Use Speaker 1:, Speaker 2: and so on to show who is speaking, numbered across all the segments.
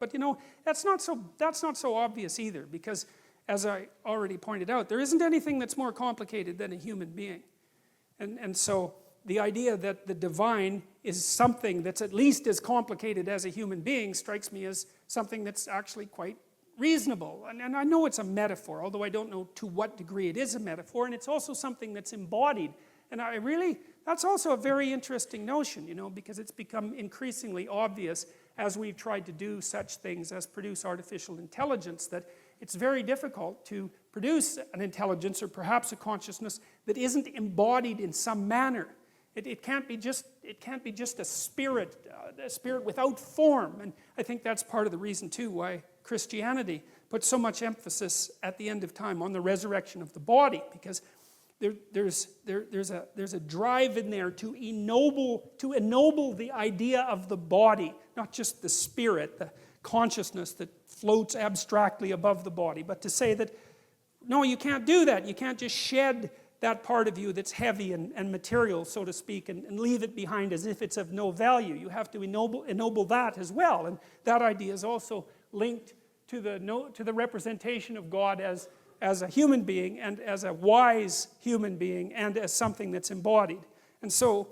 Speaker 1: But that's not so obvious either, because as I already pointed out, there isn't anything that's more complicated than a human being. And so the idea that the divine is something that's at least as complicated as a human being strikes me as something that's actually quite reasonable. And I know it's a metaphor, although I don't know to what degree it is a metaphor, and it's also something that's embodied. And that's also a very interesting notion, because it's become increasingly obvious as we've tried to do such things as produce artificial intelligence, that it's very difficult to produce an intelligence or perhaps a consciousness that isn't embodied in some manner. It can't be just a spirit without form. And I think that's part of the reason too why Christianity puts so much emphasis at the end of time on the resurrection of the body, because there's a drive in there to ennoble the idea of the body, not just the spirit, the consciousness that floats abstractly above the body, but to say that, no, you can't do that. You can't just shed that part of you that's heavy and material, so to speak, and leave it behind as if it's of no value. You have to ennoble that as well. And that idea is also linked to the representation of God as a human being, and as a wise human being, and as something that's embodied. And so,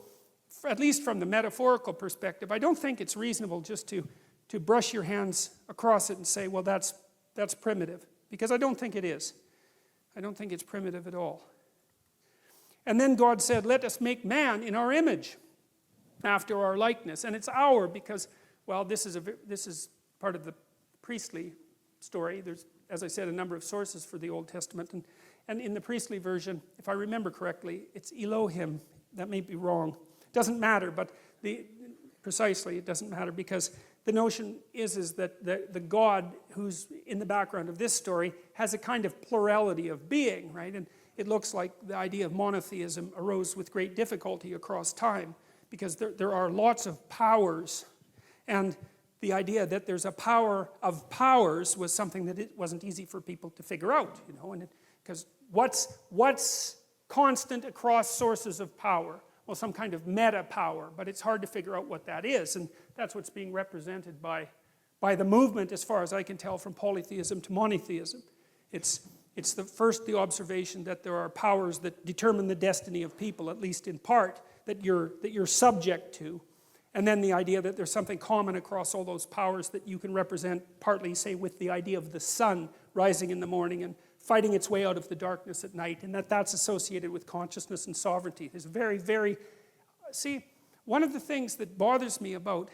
Speaker 1: at least from the metaphorical perspective, I don't think it's reasonable just to brush your hands across it and say, well, that's primitive. Because I don't think it is. I don't think it's primitive at all. And then God said, let us make man in our image, after our likeness. And it's our because, well, this is part of the priestly story. There's, as I said, a number of sources for the Old Testament. And in the priestly version, if I remember correctly, it's Elohim. That may be wrong. It doesn't matter, but precisely it doesn't matter, because the notion is that the God who's in the background of this story has a kind of plurality of being, right? And it looks like the idea of monotheism arose with great difficulty across time, because there are lots of powers, and the idea that there's a power of powers was something that it wasn't easy for people to figure out, and because what's constant across sources of power? Well, some kind of meta power, but it's hard to figure out what that is, and that's what's being represented by the movement, as far as I can tell, from polytheism to monotheism. It's the observation that there are powers that determine the destiny of people, at least in part, that you're subject to. And then the idea that there's something common across all those powers that you can represent, partly, say, with the idea of the sun rising in the morning and fighting its way out of the darkness at night, and that's associated with consciousness and sovereignty. There's see, one of the things that bothers me about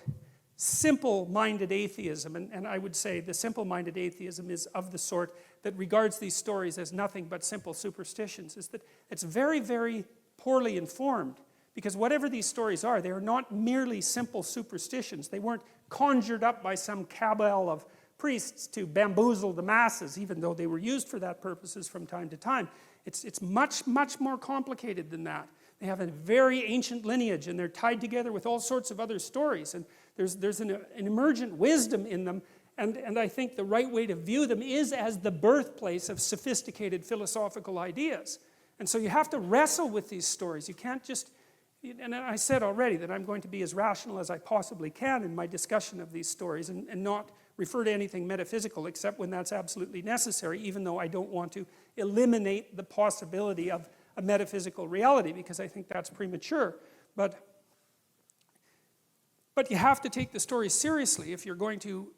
Speaker 1: simple-minded atheism, and I would say the simple-minded atheism is of the sort that regards these stories as nothing but simple superstitions, is that it's very, very poorly informed. Because whatever these stories are, they are not merely simple superstitions. They weren't conjured up by some cabal of priests to bamboozle the masses, even though they were used for that purposes from time to time. It's much, much more complicated than that. They have a very ancient lineage, and they're tied together with all sorts of other stories. And there's an emergent wisdom in them, and I think the right way to view them is as the birthplace of sophisticated philosophical ideas. And so you have to wrestle with these stories. You can't just... And I said already that I'm going to be as rational as I possibly can in my discussion of these stories, and not refer to anything metaphysical except when that's absolutely necessary, even though I don't want to eliminate the possibility of a metaphysical reality, because I think that's premature. But you have to take the stories seriously if you're going to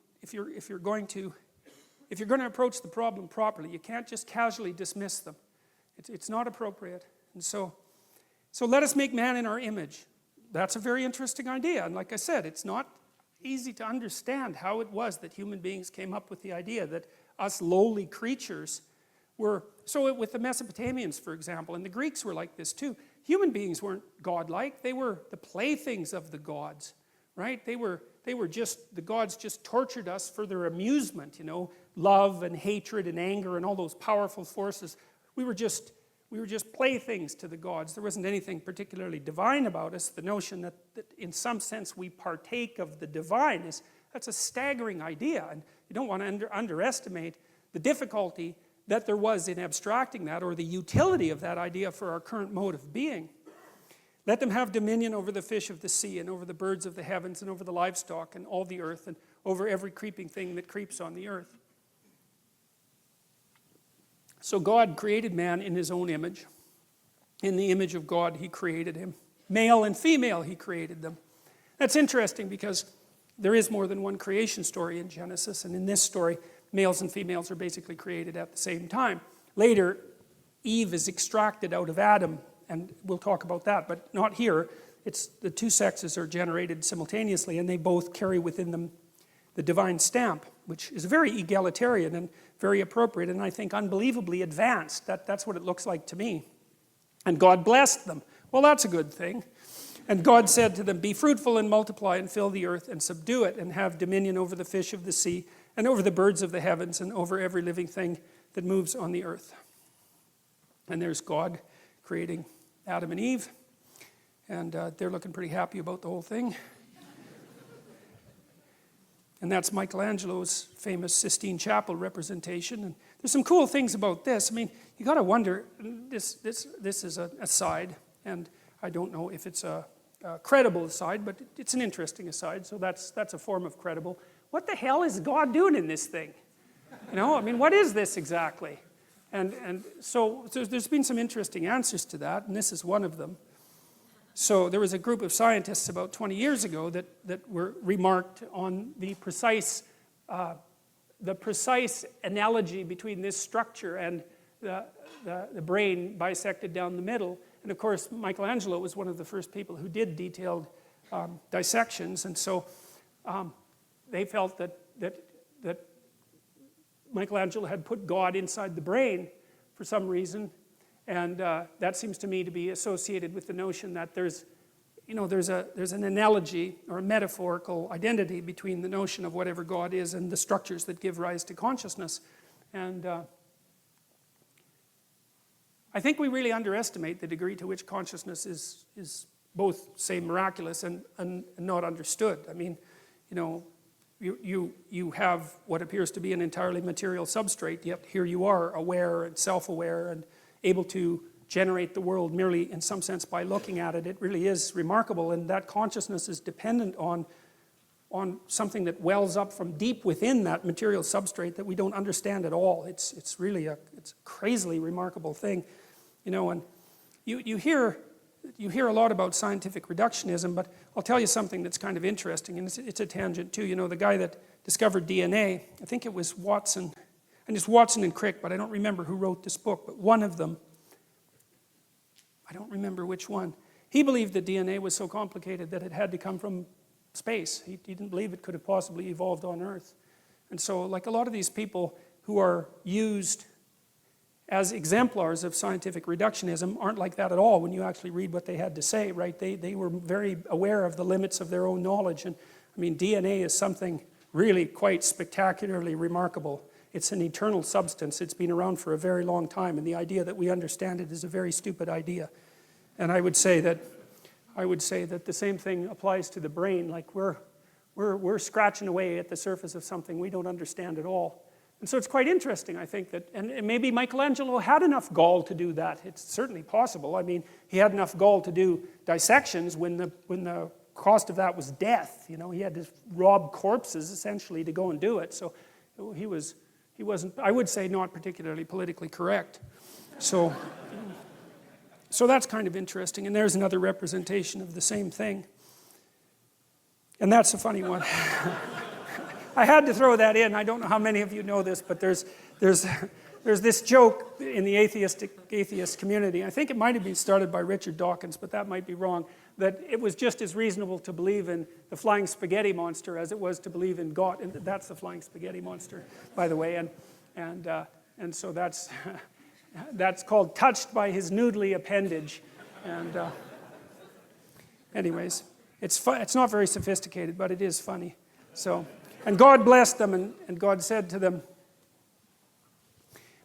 Speaker 1: approach the problem properly. You can't just casually dismiss them. It's not appropriate. And so let us make man in our image. That's a very interesting idea. And like I said, it's not easy to understand how it was that human beings came up with the idea that us lowly creatures were... So with the Mesopotamians, for example, and the Greeks were like this too. Human beings weren't godlike. They were the playthings of the gods, right? They were just... The gods just tortured us for their amusement, love and hatred and anger and all those powerful forces. We were just playthings to the gods. There wasn't anything particularly divine about us. The notion that in some sense we partake of the divine that's a staggering idea, and you don't want to underestimate the difficulty that there was in abstracting that, or the utility of that idea for our current mode of being. Let them have dominion over the fish of the sea, and over the birds of the heavens, and over the livestock, and all the earth, and over every creeping thing that creeps on the earth. So God created man in his own image. In the image of God, he created him. Male and female, he created them. That's interesting because there is more than one creation story in Genesis, and in this story, males and females are basically created at the same time. Later, Eve is extracted out of Adam, and we'll talk about that, but not here. It's the two sexes are generated simultaneously, and they both carry within them the divine stamp, which is very egalitarian and very appropriate, and I think unbelievably advanced. That's what it looks like to me. And God blessed them. Well, that's a good thing. And God said to them, be fruitful and multiply and fill the earth and subdue it and have dominion over the fish of the sea and over the birds of the heavens and over every living thing that moves on the earth. And there's God creating Adam and Eve, and they're looking pretty happy about the whole thing. And that's Michelangelo's famous Sistine Chapel representation. And there's some cool things about this. I mean, you got to wonder, this is an aside, and I don't know if it's a credible aside, but it's an interesting aside, so that's a form of credible. What the hell is God doing in this thing? You know, I mean, what is this exactly? And so there's been some interesting answers to that, and this is one of them. So there was a group of scientists about 20 years ago that were remarked on the precise analogy between this structure and the brain bisected down the middle. And of course, Michelangelo was one of the first people who did detailed dissections, and so they felt that Michelangelo had put God inside the brain for some reason, and that seems to me to be associated with the notion that there's an analogy or a metaphorical identity between the notion of whatever God is and the structures that give rise to consciousness. And I think we really underestimate the degree to which consciousness is both, say, miraculous and not understood. I mean, you know, you have what appears to be an entirely material substrate, yet here you are, aware and self-aware and able to generate the world merely in some sense by looking at it. It really is remarkable, and that consciousness is dependent on something that wells up from deep within that material substrate that we don't understand at all. It's really a crazily remarkable thing, you know. And you hear a lot about scientific reductionism, but I'll tell you something that's kind of interesting, and it's a tangent too. You know, the guy that discovered DNA, I think it was Watson, and it's Watson and Crick, but I don't remember who wrote this book, but one of them, I don't remember which one, he believed that DNA was so complicated that it had to come from space. He didn't believe it could have possibly evolved on Earth. And so, like a lot of these people who are used as exemplars of scientific reductionism aren't like that at all when you actually read what they had to say, right? They were very aware of the limits of their own knowledge. And I mean, DNA is something really quite spectacularly remarkable. It's an eternal substance. It's been around for a very long time, and the idea that we understand it is a very stupid idea. And I would say that the same thing applies to the brain. Like we're scratching away at the surface of something we don't understand at all. And so it's quite interesting, I think, that, and maybe Michelangelo had enough gall to do that. It's certainly possible. I mean, he had enough gall to do dissections when the cost of that was death. You know, he had to rob corpses essentially to go and do it. So he wasn't, I would say, not particularly politically correct. So that's kind of interesting. And there's another representation of the same thing. And that's a funny one. I had to throw that in. I don't know how many of you know this, but there's this joke in the atheist community. I think it might have been started by Richard Dawkins, but that might be wrong, that it was just as reasonable to believe in the flying spaghetti monster as it was to believe in God. And that's the flying spaghetti monster, by the way. And so that's called touched by his noodly appendage. And anyways, it's not very sophisticated, but it is funny. So. And God blessed them, and God said to them,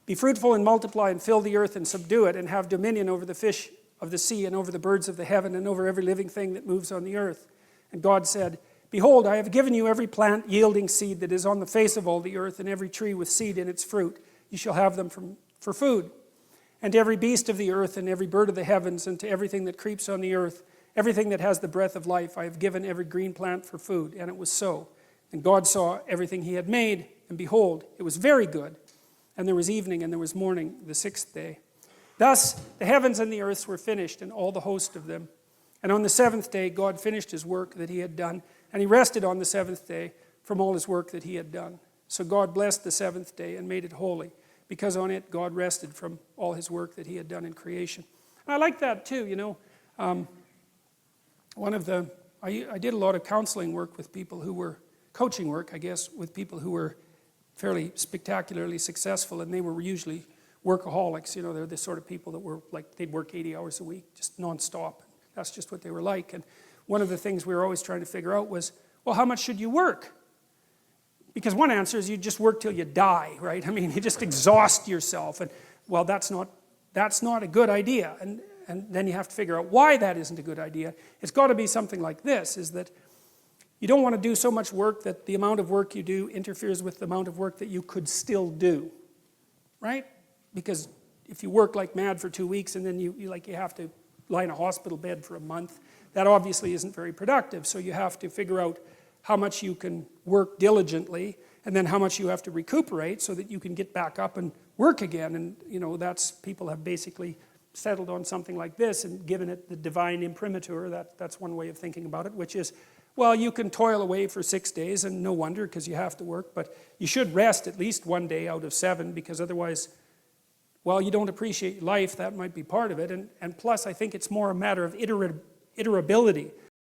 Speaker 1: be fruitful and multiply and fill the earth and subdue it and have dominion over the fish of the sea and over the birds of the heaven and over every living thing that moves on the earth. And God said, behold, I have given you every plant yielding seed that is on the face of all the earth and every tree with seed in its fruit. You shall have them for food. And to every beast of the earth and every bird of the heavens and to everything that creeps on the earth, everything that has the breath of life, I have given every green plant for food. And it was so. And God saw everything he had made, and behold, it was very good. And there was evening and there was morning, the sixth day. Thus the heavens and the earths were finished, and all the host of them. And on the seventh day God finished his work that he had done, and he rested on the seventh day from all his work that he had done. So God blessed the seventh day and made it holy, because on it God rested from all his work that he had done in creation. And I like that too, you know. I did a lot of counseling work with people who were, coaching work, I guess, with people who were fairly spectacularly successful, and they were usually workaholics. You know, they're the sort of people that were like, they'd work 80 hours a week, just non-stop. That's just what they were like. And one of the things we were always trying to figure out was, well, how much should you work? Because one answer is you just work till you die, right? I mean, you just exhaust yourself. And well, that's not a good idea. And then you have to figure out why that isn't a good idea. It's got to be something like this, is that you don't want to do so much work that the amount of work you do interferes with the amount of work that you could still do, right? Because if you work like mad for 2 weeks and then you have to lie in a hospital bed for a month, that obviously isn't very productive. So you have to figure out how much you can work diligently, and then how much you have to recuperate so that you can get back up and work again. And you know, people have basically settled on something like this and given it the divine imprimatur. That's one way of thinking about it, which is, well, you can toil away for 6 days, and no wonder, because you have to work, but you should rest at least 1 day out of 7, because otherwise, well, you don't appreciate life. That might be part of it. And plus, I think it's more a matter of iterability.